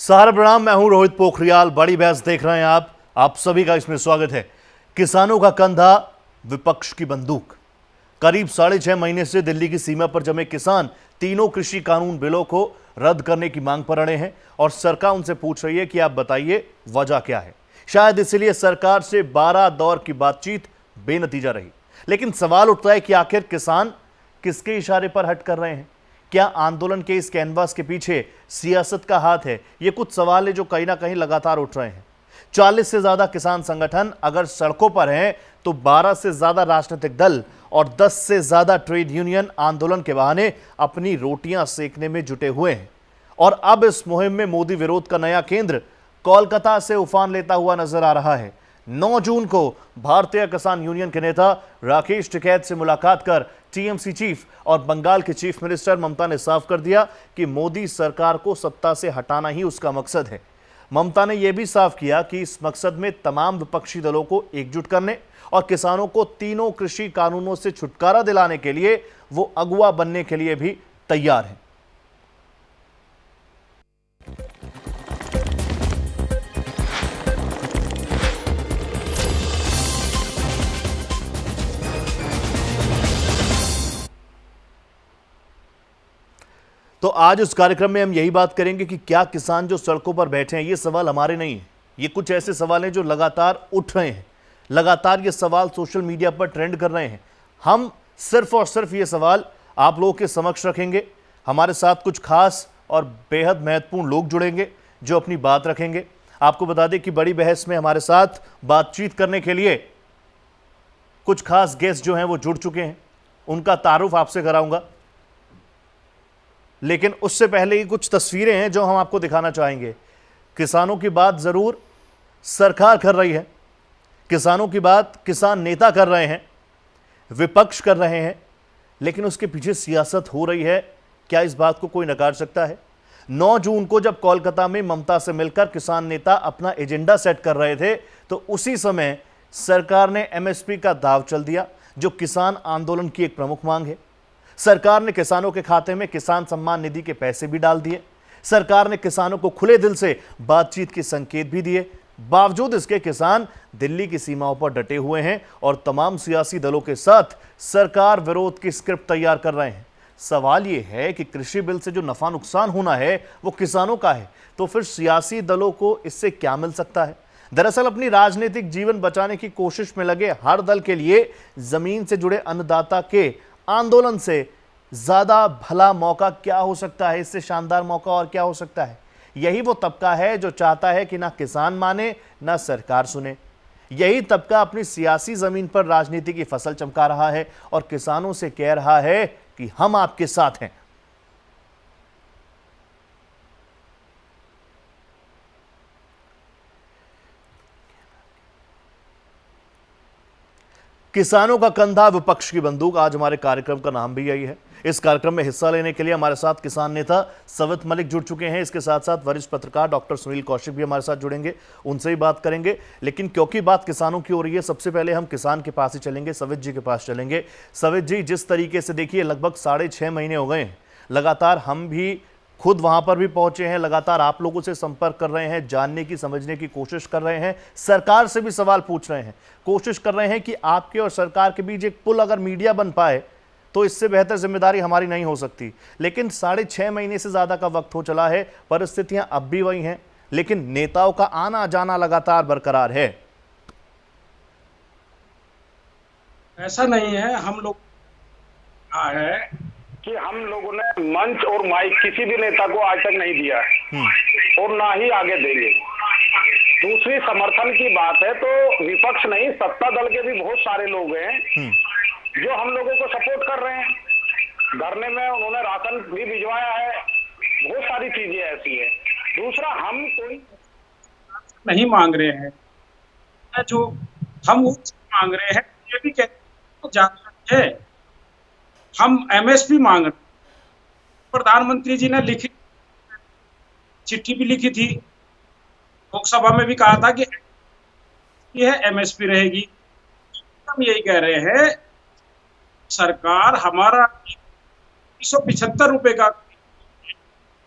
सारा प्रणाम। मैं हूं रोहित पोखरियाल। बड़ी बहस देख रहे हैं आप सभी का इसमें स्वागत है। किसानों का कंधा, विपक्ष की बंदूक। करीब 6.5 महीने से दिल्ली की सीमा पर जमे किसान तीनों कृषि कानून बिलों को रद्द करने की मांग पर अड़े हैं और सरकार उनसे पूछ रही है कि आप बताइए वजह क्या है। शायद इसीलिए सरकार से 12 दौर की बातचीत बेनतीजा रही। लेकिन सवाल उठता है कि आखिर किसान किसके इशारे पर हट कर रहे हैं? क्या आंदोलन के इस कैनवास के पीछे सियासत का हाथ है? ये कुछ सवाल है जो कहीं ना कहीं लगातार उठ रहे हैं। 40 से ज्यादा किसान संगठन अगर सड़कों पर हैं तो 12 से ज्यादा राजनीतिक दल और 10 से ज्यादा ट्रेड यूनियन आंदोलन के बहाने अपनी रोटियां सेकने में जुटे हुए हैं। और अब इस मुहिम में मोदी विरोध का नया केंद्र कोलकाता से उफान लेता हुआ नजर आ रहा है। 9 जून को भारतीय किसान यूनियन के नेता राकेश टिकैत से मुलाकात कर टीएमसी चीफ और बंगाल के चीफ मिनिस्टर ममता ने साफ कर दिया कि मोदी सरकार को सत्ता से हटाना ही उसका मकसद है। ममता ने यह भी साफ किया कि इस मकसद में तमाम विपक्षी दलों को एकजुट करने और किसानों को तीनों कृषि कानूनों से छुटकारा दिलाने के लिए वो अगुवा बनने के लिए भी तैयार है। तो आज उस कार्यक्रम में हम यही बात करेंगे कि क्या किसान जो सड़कों पर बैठे हैं, ये सवाल हमारे नहीं है। ये कुछ ऐसे सवाल हैं जो लगातार उठ रहे हैं। लगातार ये सवाल सोशल मीडिया पर ट्रेंड कर रहे हैं। हम सिर्फ और सिर्फ ये सवाल आप लोगों के समक्ष रखेंगे। हमारे साथ कुछ खास और बेहद महत्वपूर्ण लोग जुड़ेंगे जो अपनी बात रखेंगे। आपको बता दें कि बड़ी बहस में हमारे साथ बातचीत करने के लिए कुछ खास गेस्ट जो हैं वो जुड़ चुके हैं। उनका तारुफ आपसे कराऊंगा, लेकिन उससे पहले ही कुछ तस्वीरें हैं जो हम आपको दिखाना चाहेंगे। किसानों की बात जरूर सरकार कर रही है, किसानों की बात किसान नेता कर रहे हैं, विपक्ष कर रहे हैं, लेकिन उसके पीछे सियासत हो रही है। क्या इस बात को कोई नकार सकता है? 9 जून को जब कोलकाता में ममता से मिलकर किसान नेता अपना एजेंडा सेट कर रहे थे तो उसी समय सरकार ने एमएसपी का दाव चल दिया, जो किसान आंदोलन की एक प्रमुख मांग है। सरकार ने किसानों के खाते में किसान सम्मान निधि के पैसे भी डाल दिए। सरकार ने किसानों को खुले दिल से बातचीत के संकेत भी दिए। बावजूद इसके किसान दिल्ली की सीमाओं पर डटे हुए हैं और तमाम सियासी दलों के साथ सरकार विरोध की स्क्रिप्ट तैयार कर रहे हैं। सवाल यह है कि कृषि बिल से जो नफा नुकसान होना है वो किसानों का है, तो फिर सियासी दलों को इससे क्या मिल सकता है? दरअसल अपनी राजनीतिक जीवन बचाने की कोशिश में लगे हर दल के लिए जमीन से जुड़े अन्नदाता के आंदोलन से ज्यादा भला मौका क्या हो सकता है? इससे शानदार मौका और क्या हो सकता है? यही वो तबका है जो चाहता है कि ना किसान माने ना सरकार सुने। यही तबका अपनी सियासी जमीन पर राजनीति की फसल चमका रहा है और किसानों से कह रहा है कि हम आपके साथ हैं। किसानों का कंधा, विपक्ष की बंदूक, आज हमारे कार्यक्रम का नाम भी यही है। इस कार्यक्रम में हिस्सा लेने के लिए हमारे साथ किसान नेता सवित मलिक जुड़ चुके हैं। इसके साथ साथ वरिष्ठ पत्रकार डॉक्टर सुनील कौशिक भी हमारे साथ जुड़ेंगे, उनसे ही बात करेंगे। लेकिन क्योंकि बात किसानों की हो रही है, सबसे पहले हम किसान के पास ही चलेंगे, सवित जी के पास चलेंगे। सवित जी, जिस तरीके से देखिए लगभग 6.5 महीने हो गए हैं, लगातार हम भी खुद वहां पर भी पहुंचे हैं, लगातार आप लोगों से संपर्क कर रहे हैं, जानने की समझने की कोशिश कर रहे हैं, सरकार से भी सवाल पूछ रहे हैं, कोशिश कर रहे हैं कि आपके और सरकार के बीच एक पुल अगर मीडिया बन पाए तो इससे बेहतर जिम्मेदारी हमारी नहीं हो सकती। लेकिन 6.5 महीने से ज्यादा का वक्त हो चला है, परिस्थितियां अब भी वही हैं, लेकिन नेताओं का आना जाना लगातार बरकरार है। ऐसा नहीं है। हम लोग है कि हम लोगों ने मंच और माइक किसी भी नेता को आज तक नहीं दिया है और ना ही आगे देंगे। दूसरी समर्थन की बात है तो विपक्ष नहीं, सत्ता दल के भी बहुत सारे लोग हैं जो हम लोगों को सपोर्ट कर रहे हैं। धरने में उन्होंने राशन भी भिजवाया है, बहुत सारी चीजें ऐसी है। दूसरा, हम कोई नहीं मांग रहे हैं, जो हम मांग रहे हैं ये भी कहते हैं हम एमएसपी मांग रहे। प्रधानमंत्री जी ने लिखी चिट्ठी भी लिखी थी, लोकसभा में भी कहा था कि यह एमएसपी रहेगी। हम यही कह रहे हैं सरकार हमारा 175 रुपए का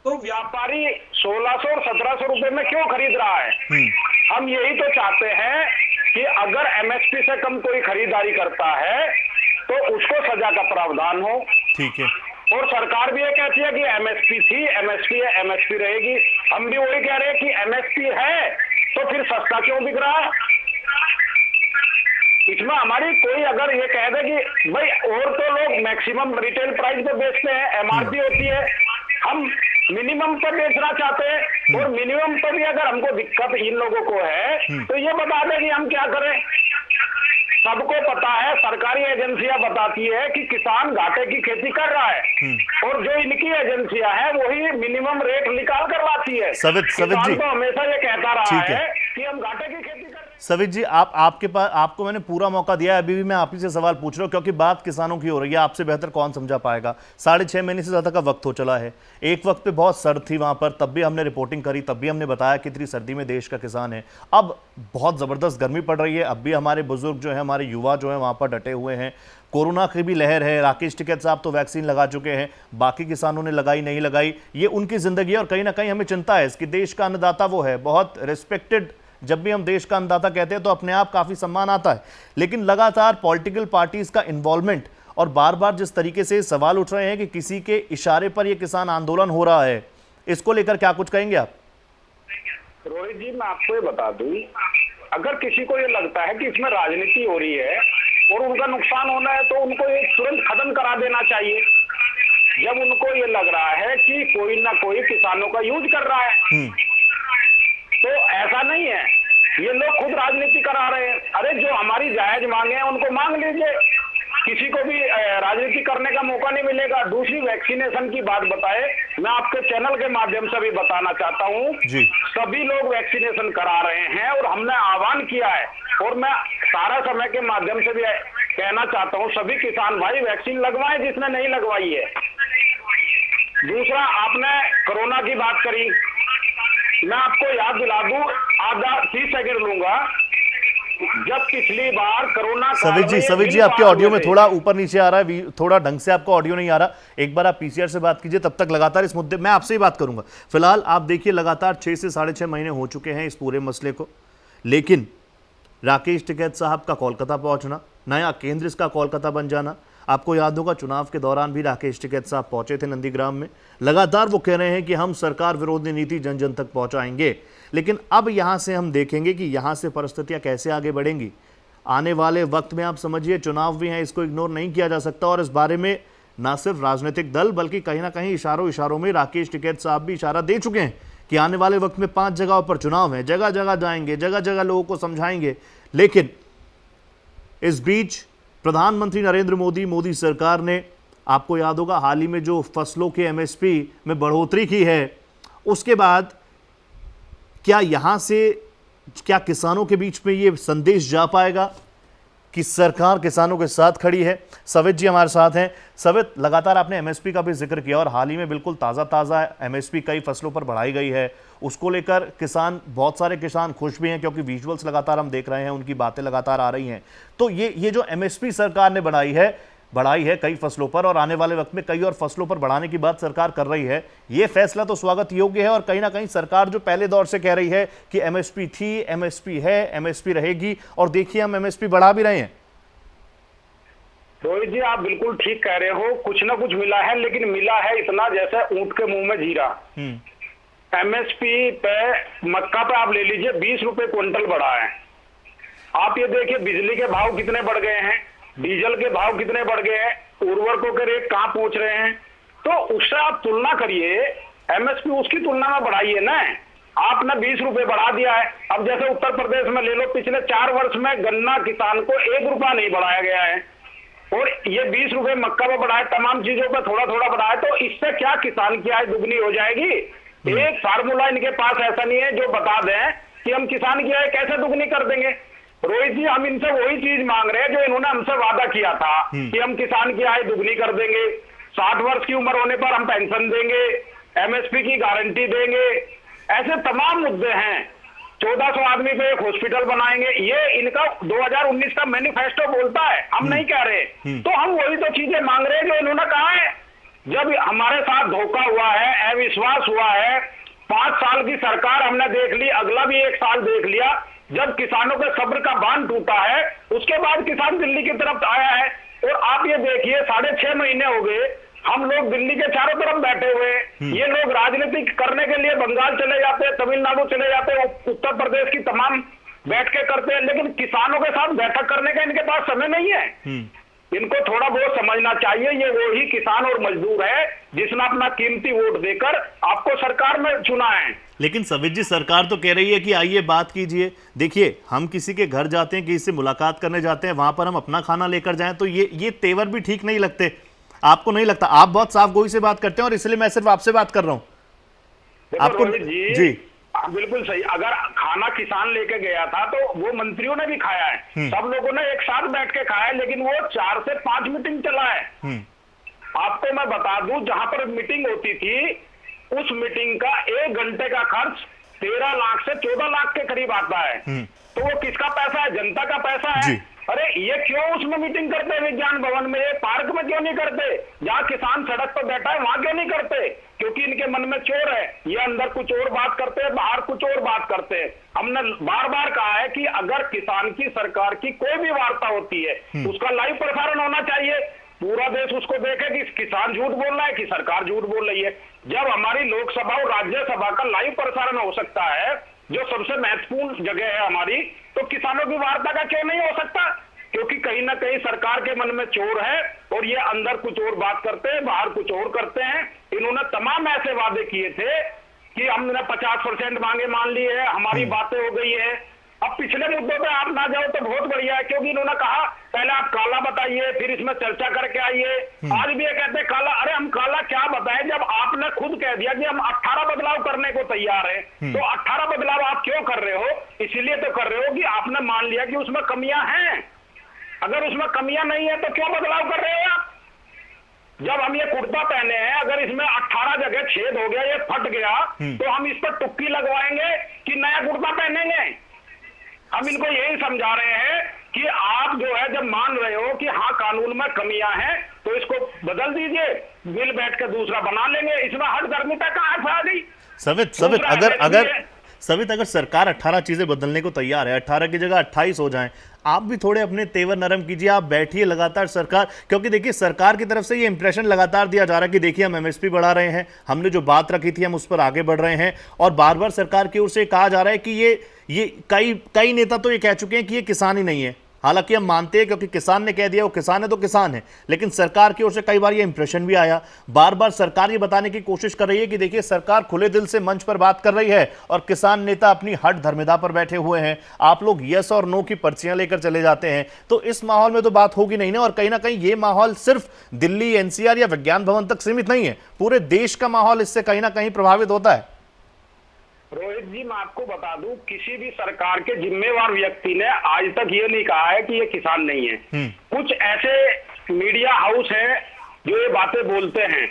तो व्यापारी 1600 और 1700 रुपए में क्यों खरीद रहा है? हम यही तो चाहते हैं कि अगर एमएसपी से कम कोई खरीदारी करता है तो उसको सजा का प्रावधान हो। ठीक है। और सरकार भी ये कहती है कि एमएसपी थी, एमएसपी है, एमएसपी रहेगी। हम भी वही कह रहे हैं कि एमएसपी है तो फिर सस्ता क्यों बिक रहा है? इसमें हमारी कोई अगर ये कह दे कि भाई और तो लोग मैक्सिमम रिटेल प्राइस पे बेचते हैं, एमआरपी होती है, हम मिनिमम पर बेचना चाहते हैं और मिनिमम पर भी अगर हमको दिक्कत इन लोगों को है तो ये बता दें कि हम क्या करें। सबको पता है, सरकारी एजेंसियां बताती है कि किसान घाटे की खेती कर रहा है और जो इनकी एजेंसियां हैं वही मिनिमम रेट निकाल कर लाती है। सवित जी तो हमेशा ये कहता रहा है कि हम घाटे की खेती कर रहे हैं। सवित जी, आपके पास, आपको मैंने पूरा मौका दिया है, अभी भी मैं आप ही से सवाल पूछ रहा हूं क्योंकि बात किसानों की हो रही है, आपसे बेहतर कौन समझा पाएगा। 6.5 महीने से ज्यादा का वक्त हो चला है। एक वक्त पे बहुत सर्द थी वहां पर, तब भी हमने रिपोर्टिंग करी, तब भी हमने बताया कितनी सर्दी में देश का किसान है। अब बहुत जबरदस्त गर्मी पड़ रही है, अब भी हमारे बुजुर्ग जो है, हमारे युवा जो है वहां पर डटे हुए हैं। कोरोना की भी लहर है, राकेश टिकैत साहब तो वैक्सीन लगा चुके हैं, बाकी किसानों ने लगाई नहीं लगाई, ये उनकी जिंदगी है और कहीं ना कहीं हमें चिंता है इसकी। देश का अन्नदाता वो है, बहुत रिस्पेक्टेड, जब भी हम देश का अन्नदाता कहते हैं तो अपने आप काफी सम्मान आता है, लेकिन लगातार पॉलिटिकल पार्टीज का इन्वॉल्वमेंट और बार बार जिस तरीके से सवाल उठ रहे हैं कि किसी के इशारे पर यह किसान आंदोलन हो रहा है, इसको लेकर क्या कुछ कहेंगे आप? रोहित जी, मैं आपको ये बता दूं, अगर किसी को ये लगता है कि इसमें राजनीति हो रही है और उनका नुकसान होना है तो उनको ये तुरंत खत्म करा देना चाहिए। जब उनको ये लग रहा है कि कोई ना कोई किसानों का यूज कर रहा है, तो ऐसा नहीं है, ये लोग खुद राजनीति करा रहे हैं। अरे जो हमारी जायज मांगे हैं उनको मांग लीजिए, किसी को भी राजनीति करने का मौका नहीं मिलेगा। दूसरी, वैक्सीनेशन की बात बताए, मैं आपके चैनल के माध्यम से भी बताना चाहता हूँ, सभी लोग वैक्सीनेशन करा रहे हैं और हमने आह्वान किया है और मैं सारा समय के माध्यम से भी कहना चाहता हूँ, सभी किसान भाई वैक्सीन लगवाएं जिसने नहीं लगवाई है। दूसरा, आपने कोरोना की बात करी, मैं आपको याद दिला दूं, आधा 30 सेकंड लूंगा। जब पिछली बार कोरोना, सवित जी आपके ऑडियो में थोड़ा ऊपर नीचे आ रहा है, थोड़ा ढंग से आपका ऑडियो नहीं आ रहा, एक बार आप पीसीआर से बात कीजिए, तब तक लगातार इस मुद्दे, मैं आपसे ही बात करूंगा। फिलहाल आप देखिए, लगातार 6 से 6.5 महीने हो चुके हैं इस पूरे मसले को, लेकिन राकेश टिकैत साहब का कोलकाता पहुंचना, नया केंद्र इसका कोलकाता बन जाना, आपको याद होगा चुनाव के दौरान भी राकेश टिकैत साहब पहुंचे थे नंदीग्राम में, लगातार वो कह रहे हैं कि हम सरकार विरोधी नीति जन जन तक पहुंचाएंगे। लेकिन अब यहां से हम देखेंगे कि यहां से परिस्थितियां कैसे आगे बढ़ेंगी आने वाले वक्त में। आप समझिए चुनाव भी हैं, इसको इग्नोर नहीं किया जा सकता और इस बारे में ना सिर्फ राजनीतिक दल बल्कि कहीं ना कहीं इशारों में राकेश टिकैत साहब भी इशारा दे चुके हैं कि आने वाले वक्त में 5 जगहों पर चुनाव है, जगह जगह जाएंगे, जगह जगह लोगों को समझाएंगे। लेकिन इस बीच प्रधानमंत्री नरेंद्र मोदी सरकार ने, आपको याद होगा हाल ही में जो फसलों के एमएसपी में बढ़ोतरी की है, उसके बाद क्या यहां से, क्या किसानों के बीच में ये संदेश जा पाएगा कि सरकार किसानों के साथ खड़ी है? सवित जी हमारे साथ हैं। सवित, लगातार आपने एमएसपी का भी जिक्र किया और हाल ही में बिल्कुल ताज़ा एमएसपी कई फसलों पर बढ़ाई गई है, उसको लेकर किसान, बहुत सारे किसान खुश भी हैं क्योंकि विजुअल्स लगातार हम देख रहे हैं, उनकी बातें लगातार आ रही हैं। तो ये जो एमएसपी सरकार ने बढ़ाई है कई फसलों पर और आने वाले वक्त में कई और फसलों पर बढ़ाने की बात सरकार कर रही है, ये फैसला तो स्वागत योग्य है। और कहीं ना कहीं सरकार जो पहले दौर से कह रही है कि एमएसपी थी, एमएसपी है, एमएसपी रहेगी, और देखिए हम एमएसपी बढ़ा भी रहे हैं। रोहित जी, आप बिल्कुल ठीक कह रहे हो, कुछ ना कुछ मिला है, लेकिन मिला है इतना जैसे ऊंट के मुंह में जीरा। एमएसपी पे मक्का पे आप ले लीजिए 20 रुपए क्विंटल बढ़ा है। आप ये देखिए बिजली के भाव कितने बढ़ गए हैं, डीजल के भाव कितने बढ़ गए हैं, उर्वरकों के रेट कहां पहुंच रहे हैं। तो उससे आप तुलना करिए, एमएसपी उसकी तुलना में बढ़ाइए ना। आपने 20 रुपए बढ़ा दिया है। अब जैसे उत्तर प्रदेश में ले लो, पिछले 4 वर्ष में गन्ना किसान को 1 रुपया नहीं बढ़ाया गया है और ये 20 रुपए मक्का में बढ़ाए, तमाम चीजों पर थोड़ा थोड़ा बढ़ाए, तो इससे क्या किसान की आय दुगनी हो जाएगी? एक फार्मूला इनके पास ऐसा नहीं है जो बता दें कि हम किसान की आय कैसे दुगनी कर देंगे। रोहित जी, हम इनसे वही चीज मांग रहे हैं जो इन्होंने हमसे वादा किया था कि हम किसान की आय दुगनी कर देंगे, 60 वर्ष की उम्र होने पर हम पेंशन देंगे, एमएसपी की गारंटी देंगे, ऐसे तमाम मुद्दे हैं। 1400 आदमी पे एक हॉस्पिटल बनाएंगे, ये इनका 2019 का मैनिफेस्टो बोलता है, हम नहीं कह रहे। तो हम वही तो चीजें मांग रहे हैं जो इन्होंने कहा है। जब हमारे साथ धोखा हुआ है, अविश्वास हुआ है, 5 साल की सरकार हमने देख ली, अगला भी 1 साल देख लिया, जब किसानों के सब्र का बांध टूटा है, उसके बाद किसान दिल्ली की तरफ आया है। और आप ये देखिए 6.5 महीने हो गए, हम लोग दिल्ली के चारों तरफ बैठे हुए हैं। ये लोग राजनीति करने के लिए बंगाल चले जाते हैं, तमिलनाडु चले जाते हैं, उत्तर प्रदेश की तमाम बैठ के करते हैं, लेकिन किसानों के साथ बैठक करने का इनके पास समय नहीं है। इनको थोड़ा बहुत समझना चाहिए, ये वही किसान और मजदूर है जिसने अपना कीमती वोट देकर आपको सरकार में चुना है। लेकिन सवित जी, सरकार तो कह रही है कि आइए बात कीजिए। देखिए, हम किसी के घर जाते हैं, किसी से मुलाकात करने जाते हैं, वहां पर हम अपना खाना लेकर जाएं, तो ये तेवर भी ठीक नहीं लगते। आपको नहीं लगता? आप बहुत साफ गोई से बात करते हैं और इसलिए मैं सिर्फ आपसे बात कर रहा हूं। आपको जी बिल्कुल सही। अगर खाना किसान लेके गया था तो वो मंत्रियों ने भी खाया है, सब लोगों ने एक साथ बैठ के खाया है, लेकिन वो 4 से 5 मीटिंग चला है। आपको मैं बता दूं, जहां पर मीटिंग होती थी, उस मीटिंग का 1 घंटे का खर्च 13 लाख से 14 लाख के करीब आता है। तो वो किसका पैसा है? जनता का पैसा है। अरे ये क्यों उसमें मीटिंग करते हैं विज्ञान भवन में, पार्क में क्यों नहीं करते? जहाँ किसान सड़क पर बैठा है वहां क्यों नहीं करते? क्योंकि इनके मन में चोर है, ये अंदर कुछ और बात करते हैं, बाहर कुछ और बात करते हैं। हमने बार बार कहा है कि अगर किसान की सरकार की कोई भी वार्ता होती है, उसका लाइव प्रसारण होना चाहिए, पूरा देश उसको देखे कि किसान झूठ बोल रहा है कि सरकार झूठ बोल रही है। जब हमारी लोकसभा और राज्यसभा का लाइव प्रसारण हो सकता है, जो सबसे महत्वपूर्ण जगह है हमारी, तो किसानों की वार्ता का क्यों नहीं हो सकता? क्योंकि कहीं ना कहीं सरकार के मन में चोर है और ये अंदर कुछ और बात करते हैं, बाहर कुछ और करते हैं। इन्होंने तमाम ऐसे वादे किए थे कि हमने 50% मांगे मान ली है, हमारी बातें हो गई है। अब पिछले मुद्दों पे आप ना जाओ तो बहुत बढ़िया है, क्योंकि इन्होंने कहा पहले आप काला बताइए, फिर इसमें चर्चा करके आइए। आज भी ये कहते हैं काला। अरे हम काला क्या बताएं जब आपने खुद कह दिया कि हम 18 बदलाव करने को तैयार है। तो 18 बदलाव आप क्यों कर रहे हो? इसीलिए तो कर रहे हो कि आपने मान लिया कि उसमें कमियां हैं। अगर उसमें कमियां नहीं है तो क्यों बदलाव कर रहे हो आप? जब हम ये कुर्ता पहने हैं, अगर इसमें 18 जगह छेद हो गया, ये फट गया, तो हम इस पर टुक्की लगवाएंगे कि नया कुर्ता पहनेंगे? हम इनको यही समझा रहे हैं कि आप जो है जब मान रहे हो कि हाँ कानून में कमियां हैं, तो इसको बदल दीजिए, मिल बैठ कर दूसरा बना लेंगे। इसमें हठधर्मिता कहां आ गई? सवित, अगर सरकार 18 चीजें बदलने को तैयार है, 18 की जगह 28 हो जाएं, आप भी थोड़े अपने तेवर नरम कीजिए, आप बैठिए लगातार सरकार, क्योंकि देखिए सरकार की तरफ से ये इंप्रेशन लगातार दिया जा रहा है कि देखिए हम एमएसपी बढ़ा रहे हैं, हमने जो बात रखी थी हम उस पर आगे बढ़ रहे हैं, और बार बार सरकार की ओर से कहा जा रहा है कि ये कई नेता तो ये कह चुके हैं कि ये किसान ही नहीं है। हालांकि हम मानते हैं क्योंकि किसान ने कह दिया वो किसान है तो किसान है, लेकिन सरकार की ओर से कई बार ये इंप्रेशन भी आया। बार बार सरकार ये बताने की कोशिश कर रही है कि देखिए सरकार खुले दिल से मंच पर बात कर रही है और किसान नेता अपनी हठ धर्मिता पर बैठे हुए हैं। आप लोग यस और नो की पर्चियां लेकर चले जाते हैं, तो इस माहौल में तो बात होगी नहीं ना। और कहीं ना कहीं ये माहौल सिर्फ दिल्ली, एनसीआर या विज्ञान भवन तक सीमित नहीं है, पूरे देश का माहौल इससे कहीं ना कहीं प्रभावित होता है। रोहित जी, मैं आपको बता दूं, किसी भी सरकार के जिम्मेवार व्यक्ति ने आज तक ये नहीं कहा है कि ये किसान नहीं है। कुछ ऐसे मीडिया हाउस हैं जो ये बातें बोलते हैं।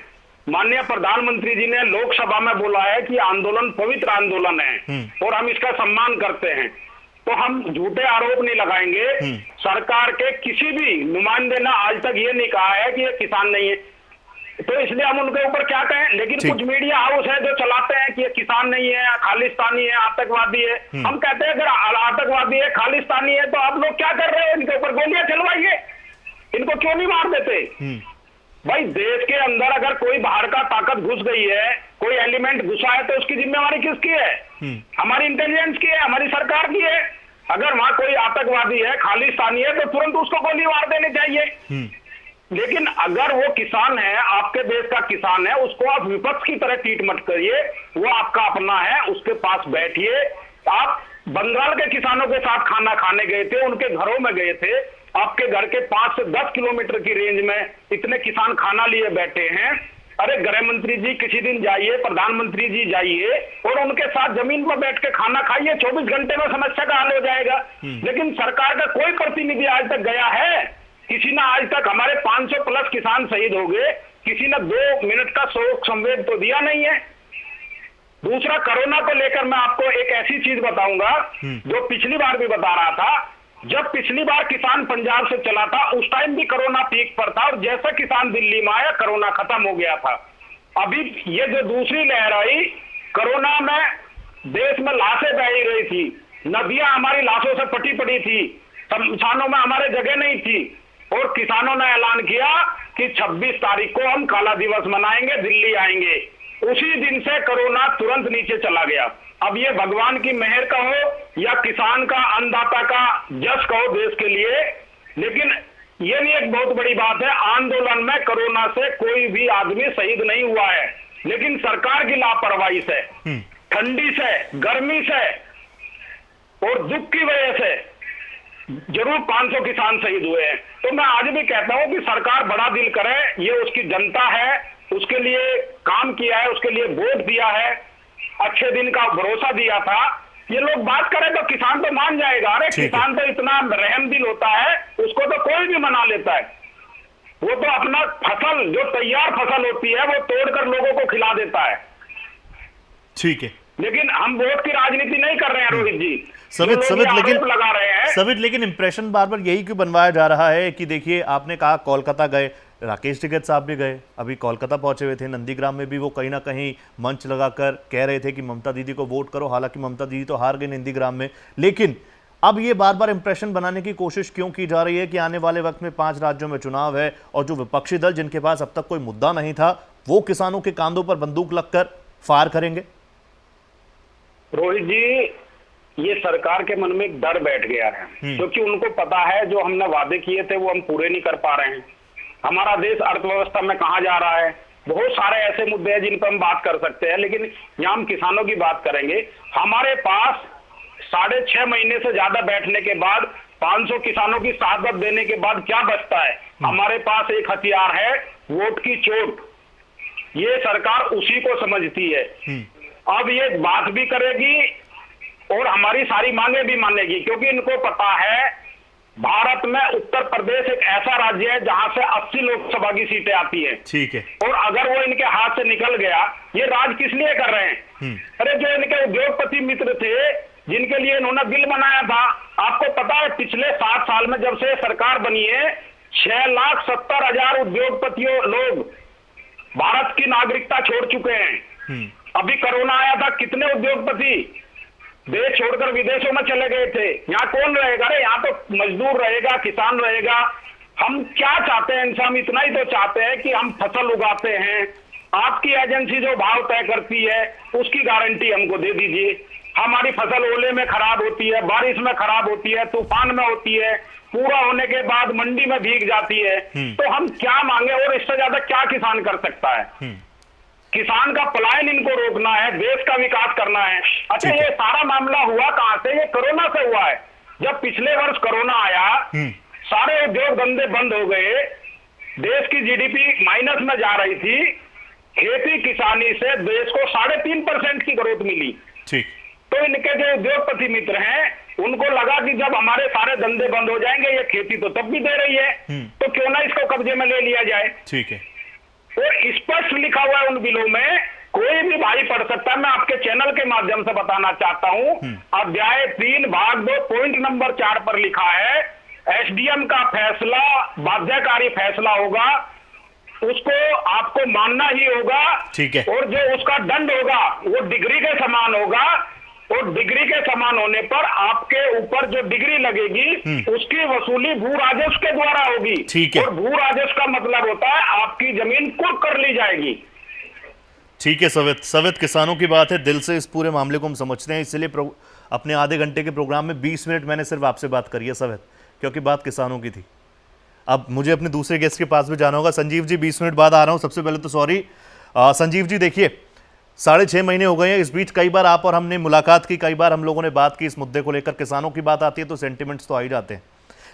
माननीय प्रधानमंत्री जी ने लोकसभा में बोला है कि आंदोलन पवित्र आंदोलन है और हम इसका सम्मान करते हैं। तो हम झूठे आरोप नहीं लगाएंगे। सरकार के किसी भी नुमाइंदे ने आज तक ये नहीं कहा है कि ये किसान नहीं है, तो इसलिए हम उनके ऊपर क्या कहें। लेकिन कुछ मीडिया हाउस है जो चलाते हैं कि ये किसान नहीं है, खालिस्तानी है, आतंकवादी है। हम कहते हैं अगर आतंकवादी है, खालिस्तानी है, तो आप लोग क्या कर रहे हो? इनके ऊपर गोलियां चलवाइए, इनको क्यों नहीं मार देते? भाई देश के अंदर अगर कोई बाहर का ताकत घुस गई है, कोई एलिमेंट घुसा है, तो उसकी जिम्मेवारी किसकी है? हमारी इंटेलिजेंस की है, हमारी सरकार की है। अगर वहां कोई आतंकवादी है, खालिस्तानी है, तो तुरंत उसको गोली मार देनी चाहिए। लेकिन अगर वो किसान है, आपके देश का किसान है, उसको आप विपक्ष की तरह ट्रीट मत करिए। वो आपका अपना है, उसके पास बैठिए। आप बंगाल के किसानों के साथ खाना खाने गए थे, उनके घरों में गए थे, आपके घर के 5 से 10 किलोमीटर की रेंज में इतने किसान खाना लिए बैठे हैं। अरे गृह मंत्री जी किसी दिन जाइए, प्रधानमंत्री जी जाइए और उनके साथ जमीन पर बैठ के खाना खाइए, 24 घंटे में समस्या का हल हो जाएगा। लेकिन सरकार का कोई प्रतिनिधि आज तक गया है? किसी ने आज तक, हमारे 500 प्लस किसान शहीद हो गए, किसी ने 2 मिनट का शोक संवेद तो दिया नहीं है। दूसरा, कोरोना को लेकर मैं आपको एक ऐसी चीज बताऊंगा जो पिछली बार भी बता रहा था जब पिछली बार किसान पंजाब से चला था उस टाइम भी कोरोना पीक पर था और जैसा किसान दिल्ली में आया कोरोना खत्म हो गया था। अभी ये जो दूसरी लहर आई, कोरोना में देश में लाशें बह रही थी, नदियां हमारी लाशों से पटी पड़ी थी, शमशानों में हमारे जगह नहीं थी और किसानों ने ऐलान किया कि 26 तारीख को हम काला दिवस मनाएंगे, दिल्ली आएंगे। उसी दिन से कोरोना तुरंत नीचे चला गया। अब ये भगवान की मेहर कहो या किसान का, अन्नदाता का जस कहो देश के लिए, लेकिन ये भी एक बहुत बड़ी बात है, आंदोलन में कोरोना से कोई भी आदमी शहीद नहीं हुआ है, लेकिन सरकार की लापरवाही से, ठंडी से, गर्मी से और दुख की वजह से जरूर 500 किसान शहीद हुए हैं। तो मैं आज भी कहता हूं कि सरकार बड़ा दिल करे, ये उसकी जनता है, उसके लिए काम किया है, उसके लिए वोट दिया है, अच्छे दिन का भरोसा दिया था। ये लोग बात करें तो किसान तो मान जाएगा। अरे किसान तो इतना रहम दिल होता है, उसको तो कोई भी मना लेता है। वो तो अपना फसल, जो तैयार फसल होती है, वो तोड़कर लोगों को खिला देता है। ठीक है, लेकिन हम वोट की राजनीति नहीं कर रहे हैं रोहित जी। सवित लेकिन लगा रहे हैं सवित, लेकिन इंप्रेशन बार बार यही क्यों बनवाया जा रहा है कि देखिए आपने कहा कोलकाता गए, राकेश टिकैत साहब भी गए, अभी कोलकाता पहुंचे हुए थे, नंदीग्राम में भी वो कहीं ना कहीं मंच लगाकर कह रहे थे कि ममता दीदी को वोट करो। हालांकि ममता दीदी तो हार गई नंदीग्राम में, लेकिन अब ये बार बार इंप्रेशन बनाने की कोशिश क्यों की जा रही है कि आने वाले वक्त में 5 राज्यों में चुनाव है और जो विपक्षी दल जिनके पास अब तक कोई मुद्दा नहीं था वो किसानों के कांधों पर बंदूक लगकर फायर करेंगे? रोहित जी, ये सरकार के मन में एक डर बैठ गया है, क्योंकि उनको पता है जो हमने वादे किए थे वो हम पूरे नहीं कर पा रहे हैं। हमारा देश अर्थव्यवस्था में कहां जा रहा है, बहुत सारे ऐसे मुद्दे हैं जिन पर हम बात कर सकते हैं, लेकिन यहाँ हम किसानों की बात करेंगे। हमारे पास 6.5 महीने से ज्यादा बैठने के बाद, 500 किसानों की शहादत देने के बाद क्या बचता है? हमारे पास एक हथियार है, वोट की चोट। ये सरकार उसी को समझती है। अब ये बात भी करेगी और हमारी सारी मांगे भी मानेगी, क्योंकि इनको पता है भारत में उत्तर प्रदेश एक ऐसा राज्य है जहां से 80 लोकसभा की सीटें आती हैं। ठीक है। और अगर वो इनके हाथ से निकल गया, ये राज किस लिए कर रहे हैं? अरे जो इनके उद्योगपति मित्र थे, जिनके लिए इन्होंने बिल बनाया था, आपको पता है पिछले 7 साल में जब से सरकार बनी है 6,70,000 उद्योगपतियों लोग भारत की नागरिकता छोड़ चुके हैं। अभी कोरोना आया था, कितने उद्योगपति देश छोड़कर विदेशों में चले गए थे। यहाँ कौन रहेगा? अरे यहाँ तो मजदूर रहेगा, किसान रहेगा। हम क्या चाहते हैं इनसे? हम इतना ही तो चाहते हैं कि हम फसल उगाते हैं, आपकी एजेंसी जो भाव तय करती है उसकी गारंटी हमको दे दीजिए। हमारी फसल ओले में खराब होती है, बारिश में खराब होती है, तूफान में होती है, पूरा होने के बाद मंडी में भीग जाती है, तो हम क्या मांगे? और इससे ज्यादा क्या किसान कर सकता है? किसान का पलायन इनको रोकना है, देश का विकास करना है। अच्छा, ये सारा मामला हुआ कहां से? ये कोरोना से हुआ है। जब पिछले वर्ष कोरोना आया, सारे उद्योग धंधे बंद हो गए, देश की जीडीपी माइनस में जा रही थी, खेती किसानी से देश को 3.5% की ग्रोथ मिली। ठीक। तो इनके जो उद्योगपति मित्र हैं, उनको लगा कि जब हमारे सारे धंधे बंद हो जाएंगे, ये खेती तो तब भी दे रही है, तो क्यों ना इसको कब्जे में ले लिया जाए। ठीक है। और स्पष्ट लिखा हुआ है उन बिलों में, कोई भी भाई पढ़ सकता है। मैं आपके चैनल के माध्यम से बताना चाहता हूं, अध्याय 3 भाग 2 पॉइंट नंबर 4 पर लिखा है, एसडीएम का फैसला बाध्यकारी फैसला होगा, उसको आपको मानना ही होगा। ठीक है। और जो उसका दंड होगा वो डिग्री के समान होगा, और डिग्री के समान होने पर आपके ऊपर जो डिग्री लगेगी उसकी वसूली भू राजस्व के द्वारा होगी। ठीक है। और भू राजस्व का मतलब होता है आपकी जमीन कुर्क कर ली जाएगी। ठीक है सवित, किसानों की बात है, दिल से इस पूरे मामले को हम समझते हैं, इसलिए अपने आधे घंटे के प्रोग्राम में 20 मिनट मैंने सिर्फ आपसे बात करी है सवित, क्योंकि बात किसानों की थी। अब मुझे अपने दूसरे गेस्ट के पास भी जाना होगा। संजीव जी, 20 मिनट बाद आ रहा हूं। सबसे पहले तो सॉरी संजीव जी, देखिए 6.5 महीने हो गए हैं, इस बीच कई बार आप और हमने मुलाकात की, कई बार हम लोगों ने बात की इस मुद्दे को लेकर। किसानों की बात आती है तो सेंटिमेंट्स तो आ ही जाते हैं,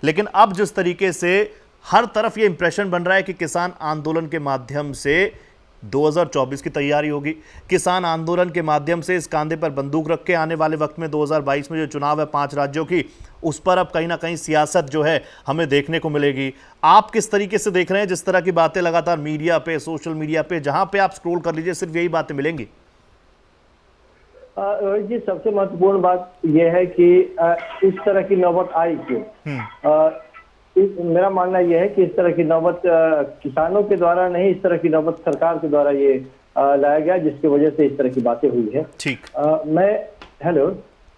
लेकिन अब जिस तरीके से हर तरफ ये इंप्रेशन बन रहा है कि किसान आंदोलन के माध्यम से 2024 की तैयारी होगी, किसान आंदोलन के माध्यम से इस कांधे पर बंदूक रख के आने वाले वक्त में 2022 में जो चुनाव है 5 राज्यों की, उस पर अब कहीं ना कहीं सियासत जो है हमें देखने को मिलेगी। आप किस तरीके से देख रहे हैं जिस तरह की बातें लगातार मीडिया पे, सोशल मीडिया पे, जहां पे आप स्क्रॉल कर लीजिए सिर्फ यही बातें मिलेंगी? रोहित जी, सबसे महत्वपूर्ण बात यह है कि इस तरह की नौबत आई क्यों। मेरा मानना यह है कि इस तरह की नौबत किसानों के द्वारा नहीं, इस तरह की नौबत सरकार के द्वारा ये लाया गया, जिसकी वजह से इस तरह की बातें हुई है। ठीक। मैं हेलो,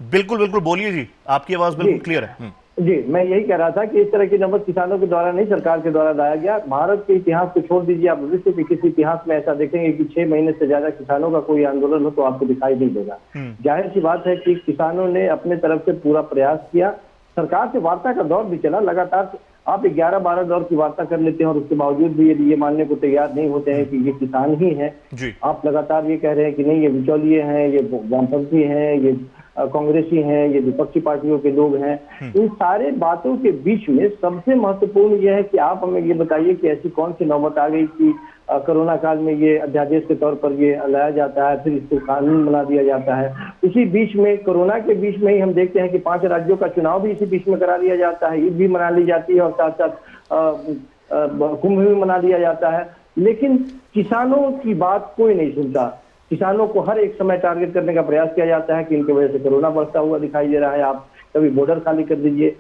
बिल्कुल बिल्कुल बोलिए जी, आपकी आवाज बिल्कुल क्लियर है। जी, मैं यही कह रहा था कि इस तरह की नौबत किसानों के द्वारा नहीं, सरकार के द्वारा लाया गया। भारत के इतिहास को छोड़ दीजिए, आप भविष्य के किसी इतिहास में ऐसा देखेंगे कि 6 महीने से ज्यादा किसानों का कोई आंदोलन हो तो आपको दिखाई नहीं देगा। जाहिर सी बात है कि किसानों ने अपने तरफ से पूरा प्रयास किया, सरकार से वार्ता का दौर भी चला लगातार। आप 11-12 दौर की वार्ता कर लेते हैं और उसके बावजूद भी ये मानने को तैयार नहीं होते हैं कि ये किसान ही है। आप लगातार ये कह रहे हैं कि नहीं, ये बिचौलिए हैं, ये वामपंथी हैं, ये कांग्रेसी हैं, ये विपक्षी पार्टियों के लोग हैं। इन सारे बातों के बीच में सबसे महत्वपूर्ण यह है कि आप हमें ये बताइए कि ऐसी कौन सी नौबत आ गई कि कोरोना काल में ये अध्यादेश के तौर पर ये लाया जाता है, फिर इसको कानून बना दिया जाता है। उसी बीच में, कोरोना के बीच में ही हम देखते हैं कि 5 राज्यों का चुनाव भी इसी बीच में करा लिया जाता है, ईद भी मना ली जाती है और साथ साथ कुंभ भी मना लिया जाता है। लेकिन किसानों की बात कोई नहीं सुनता। किसानों को हर एक समय टारगेट करने का प्रयास किया जाता है कि इनकी वजह से कोरोना बढ़ता हुआ दिखाई दे रहा है, आप कभी बॉर्डर खाली कर दीजिए।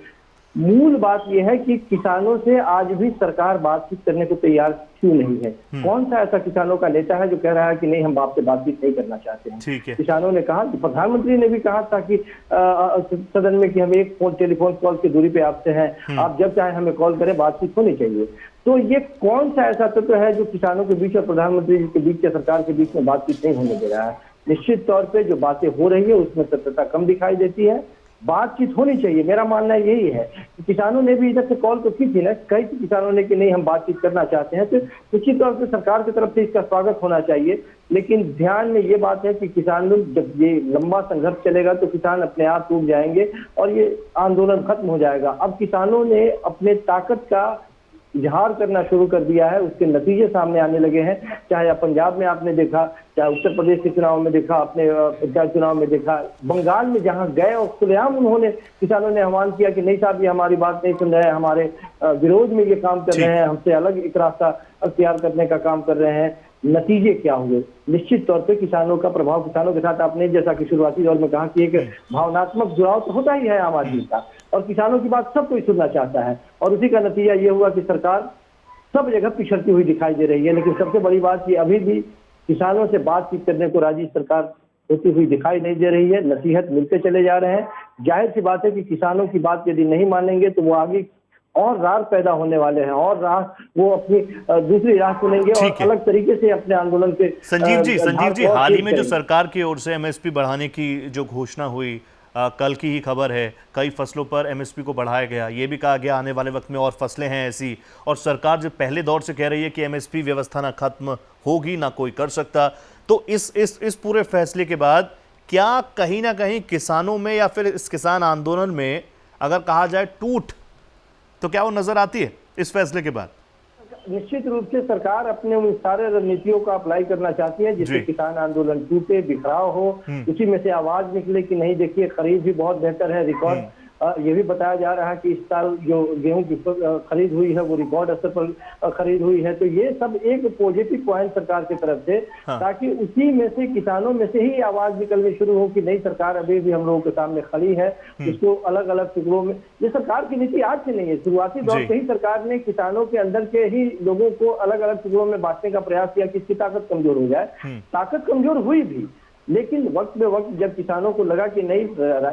मूल बात यह है कि किसानों से आज भी सरकार बातचीत करने को तैयार क्यों नहीं है। कौन सा ऐसा किसानों का नेता है जो कह रहा है कि नहीं, हम आपसे बातचीत नहीं करना चाहते हैं। किसानों ने कहा, प्रधानमंत्री ने भी कहा था कि सदन में कि हम एक टेलीफोन कॉल की दूरी पे आपसे हैं, आप जब चाहे हमें कॉल करें, बातचीत होनी चाहिए। तो ये कौन सा ऐसा तत्व है जो किसानों के बीच और प्रधानमंत्री जी के बीच या सरकार के बीच में बातचीत नहीं होने दे रहा है। निश्चित तौर पे जो बातें हो रही है उसमें तत्परता कम दिखाई देती है। बातचीत होनी चाहिए, मेरा मानना यही है। किसानों ने भी इधर से कॉल तो की थी ना, कई किसानों ने कि नहीं, हम बातचीत करना चाहते हैं, तो निश्चित तौर पे सरकार की तरफ से इसका स्वागत होना चाहिए। लेकिन ध्यान में ये बात है कि किसान लोग, जब ये लंबा संघर्ष चलेगा तो किसान अपने आप टूट जाएंगे और ये आंदोलन खत्म हो जाएगा। अब किसानों ने अपने ताकत का इजहार करना शुरू कर दिया है, उसके नतीजे सामने आने लगे हैं। चाहे पंजाब में आपने देखा, चाहे उत्तर प्रदेश के चुनाव में देखा, अपने पंचायत चुनाव में देखा, बंगाल में जहां गए और खुलेआम उन्होंने, किसानों ने आह्वान किया कि नहीं साहब, ये हमारी बात नहीं सुन रहे हैं, हमारे विरोध में ये काम कर रहे हैं, हमसे अलग एक रास्ता अख्तियार करने का काम कर रहे हैं। नतीजे क्या हुए? निश्चित तौर पे किसानों का प्रभाव, किसानों के साथ आपने जैसा कि शुरुआती दौर में कहा कि एक भावनात्मक जुड़ाव तो होता ही है आम आदमी का, और किसानों की बात सब कोई सुनना चाहता है। और उसी का नतीजा ये हुआ कि सरकार सब जगह पिछड़ती हुई दिखाई दे रही है। लेकिन सबसे बड़ी बात कि अभी भी किसानों से बातचीत करने को राजी सरकार होती हुई दिखाई नहीं दे रही है। नसीहत मिलते चले जा रहे हैं। जाहिर सी बात है कि किसानों की बात यदि नहीं मानेंगे तो वो आगे और रार पैदा होने वाले हैं, और राह वो अपनी दूसरी राह चुनेंगे और अलग तरीके से अपने आंदोलन के। संजीव जी, हाल ही में जो सरकार की ओर से एमएसपी बढ़ाने की जो घोषणा हुई, कल की ही खबर है, कई फसलों पर एमएसपी को बढ़ाया गया। ये भी कहा गया आने वाले वक्त में और फसलें हैं ऐसी, और सरकार जो पहले दौर से कह रही है कि एमएसपी व्यवस्था ना खत्म होगी, ना कोई कर सकता। तो इस पूरे फैसले के बाद क्या कहीं ना कहीं किसानों में या फिर इस किसान आंदोलन में अगर कहा जाए टूट, तो क्या वो नजर आती है इस फैसले के बाद? निश्चित रूप से सरकार अपने उन सारे रणनीतियों का अप्लाई करना चाहती है जिससे किसान आंदोलन टूटे, बिखराव हो, उसी में से आवाज निकले कि नहीं देखिए, खरीद भी बहुत बेहतर है। रिकॉर्ड ये भी बताया जा रहा है कि इस साल जो गेहूं की खरीद हुई है वो रिकॉर्ड स्तर पर खरीद हुई है। तो ये सब एक पॉजिटिव पॉइंट सरकार की तरफ से, ताकि उसी में से, किसानों में से ही आवाज निकलनी शुरू हो कि नहीं, सरकार अभी भी हम लोगों के सामने खड़ी है। इसको अलग अलग टुकड़ों में, ये सरकार की नीति आज से नहीं है, शुरुआती दौर से ही सरकार ने किसानों के अंदर के ही लोगों को अलग अलग टुकड़ों में बांटने का प्रयास किया कि इसकी ताकत कमजोर हो जाए। ताकत कमजोर हुई भी, लेकिन वक्त बे वक्त जब किसानों को लगा कि नहीं,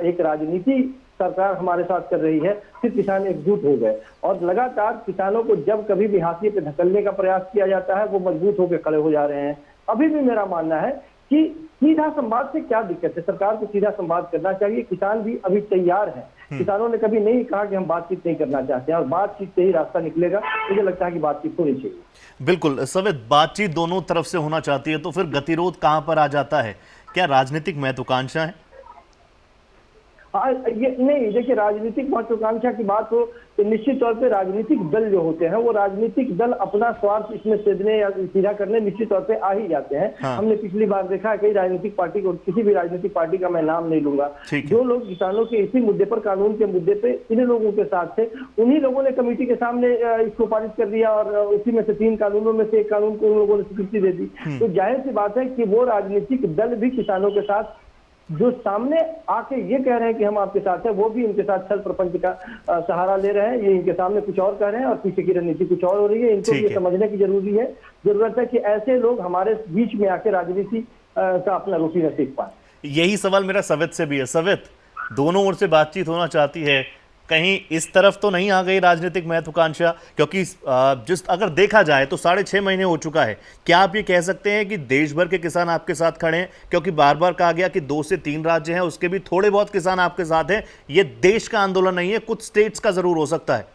एक राजनीति सरकार हमारे साथ कर रही है, फिर किसान एकजुट हो गए। और लगातार किसानों को जब कभी भी हाशिए पे धकेलने का प्रयास किया जाता है, वो मजबूत होकर खड़े हो जा रहे हैं। अभी भी मेरा मानना है कि सीधा संवाद से क्या दिक्कत है, सरकार को सीधा संवाद करना चाहिए। किसान भी अभी तैयार है। किसानों ने कभी नहीं कहा कि हम बातचीत नहीं करना चाहते हैं, और बातचीत से ही रास्ता निकलेगा। मुझे लगता है कि बातचीत होनी चाहिए। बिल्कुल सवित, बातचीत दोनों तरफ से होना चाहती है, तो फिर गतिरोध कहां पर आ जाता है? क्या राजनीतिक महत्वाकांक्षा है? ये नहीं, देखिए, राजनीतिक महत्वाकांक्षा की बात हो तो निश्चित तौर पे राजनीतिक दल जो होते हैं, वो राजनीतिक दल अपना स्वार्थ इसमें सेधने या सीधा करने निश्चित तौर पे आ ही जाते हैं। हमने पिछली बार देखा है कई राजनीतिक पार्टी को, किसी भी राजनीतिक पार्टी का मैं नाम नहीं लूंगा, जो लोग किसानों के इसी मुद्दे पर, कानून के मुद्दे पे इन लोगों के साथ थे, उन्हीं लोगों ने कमेटी के सामने इसको पारित कर दिया, और उसी में से 3 कानूनों में से एक कानून को उन लोगों ने स्वीकृति दे दी। तो जाहिर सी बात है कि वो राजनीतिक दल भी किसानों के साथ जो सामने आके ये कह रहे हैं कि हम आपके साथ हैं, वो भी इनके साथ छल प्रपंच का सहारा ले रहे हैं। ये इनके सामने कुछ और कह रहे हैं और पीछे की रणनीति कुछ और हो रही है। इनको ये समझने की जरूरत है कि ऐसे लोग हमारे बीच में आके राजनीति का अपना रुचि न सीख पाए। यही सवाल मेरा सवित से भी है। सवित, दोनों ओर से बातचीत होना चाहती है, कहीं इस तरफ तो नहीं आ गई राजनीतिक महत्वाकांक्षा? क्योंकि जिस अगर देखा जाए तो 6.5 महीने हो चुका है। क्या आप ये कह सकते हैं कि देश भर के किसान आपके साथ खड़े हैं? क्योंकि बार बार कहा गया कि 2 से 3 राज्य हैं, उसके भी थोड़े बहुत किसान आपके साथ हैं। ये देश का आंदोलन नहीं है, कुछ स्टेट्स का जरूर हो सकता है।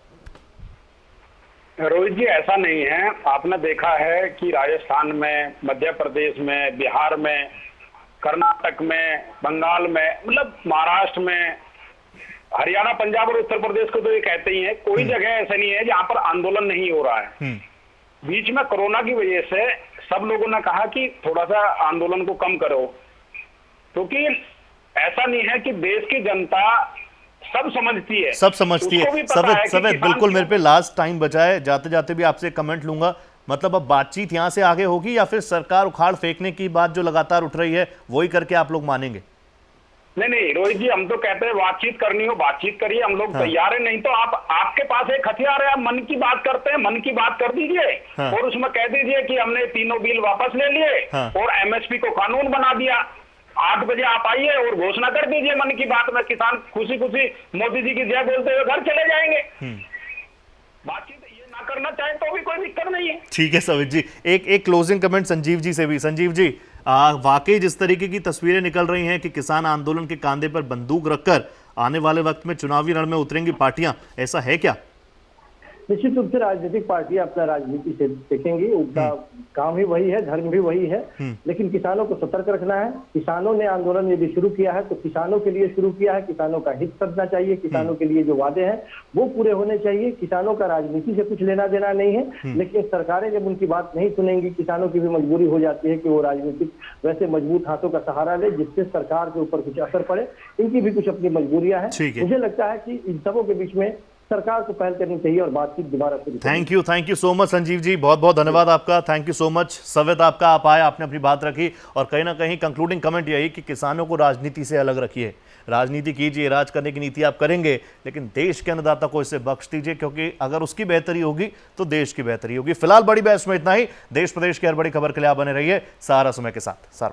रोहित जी, ऐसा नहीं है। आपने देखा है कि राजस्थान में, मध्य प्रदेश में, बिहार में, कर्नाटक में, बंगाल में, मतलब महाराष्ट्र में, हरियाणा, पंजाब और उत्तर प्रदेश को तो ये कहते ही है, कोई जगह ऐसा नहीं है जहां पर आंदोलन नहीं हो रहा है। बीच में कोरोना की वजह से सब लोगों ने कहा कि थोड़ा सा आंदोलन को कम करो, क्योंकि ऐसा नहीं है कि देश की जनता सब समझती है, सब समझती है। सवित बिल्कुल, मेरे पे लास्ट टाइम बचा है, जाते जाते भी आपसे कमेंट लूंगा। मतलब अब बातचीत यहां से आगे होगी या फिर सरकार उखाड़ फेंकने की बात जो लगातार उठ रही है वही करके आप लोग मानेंगे? नहीं रोहित जी, हम तो कहते हैं बातचीत करनी हो बातचीत करिए, हम लोग तैयार है। नहीं तो आपके पास एक हथियार है, आप मन की बात करते हैं, मन की बात कर दीजिए और उसमें कह दीजिए कि हमने तीनों बिल वापस ले लिए और एमएसपी को कानून बना दिया। 8 बजे आप आइए और घोषणा कर दीजिए मन की बात में, किसान खुशी खुशी मोदी जी की जय बोलते हुए घर चले जाएंगे। बातचीत ये ना करना चाहे तो भी कोई दिक्कत नहीं है। ठीक है सवित जी, एक क्लोजिंग कमेंट संजीव जी से भी। संजीव जी, वाकई जिस तरीके की तस्वीरें निकल रही हैं कि किसान आंदोलन के कंधे पर बंदूक रखकर आने वाले वक्त में चुनावी रण में उतरेंगी पार्टियां, ऐसा है क्या? निश्चित रूप से राजनीतिक पार्टियां अपना राजनीति से देखेंगी, उनका काम ही वही है, धर्म भी वही है। लेकिन किसानों को सतर्क रखना है। किसानों ने आंदोलन यदि शुरू किया है तो किसानों के लिए शुरू किया है, किसानों का हित करना चाहिए, किसानों के लिए जो वादे हैं वो पूरे होने चाहिए। किसानों का राजनीति से कुछ लेना देना नहीं है, लेकिन सरकारें जब उनकी बात नहीं सुनेंगी, किसानों की भी मजबूरी हो जाती है कि वो राजनीतिक वैसे मजबूत हाथों का सहारा ले जिससे सरकार के ऊपर कुछ असर पड़े। इनकी भी कुछ अपनी मजबूरियां हैं। मुझे लगता है कि इन सबों के बीच में सरकार को पहल करनी चाहिए और बातचीत दोबारा शुरू। Thank you so much Sanjeev ji, बहुत बहुत धन्यवाद आपका। Thank you so much Savit, आपका, आप आए, आपने अपनी बात रखी और कहीं ना कहीं कंक्लूडिंग कमेंट यही कि किसानों को राजनीति से अलग रखिए। राजनीति कीजिए, राज करने की नीति आप करेंगे, लेकिन देश के अन्नदाता को इसे बख्श दीजिए, क्योंकि अगर उसकी बेहतरी होगी तो देश की बेहतरी होगी। फिलहाल बड़ी बहस में इतना ही। देश प्रदेश की हर बड़ी खबर के लिए आप बने रहिए सहारा समय के साथ। सर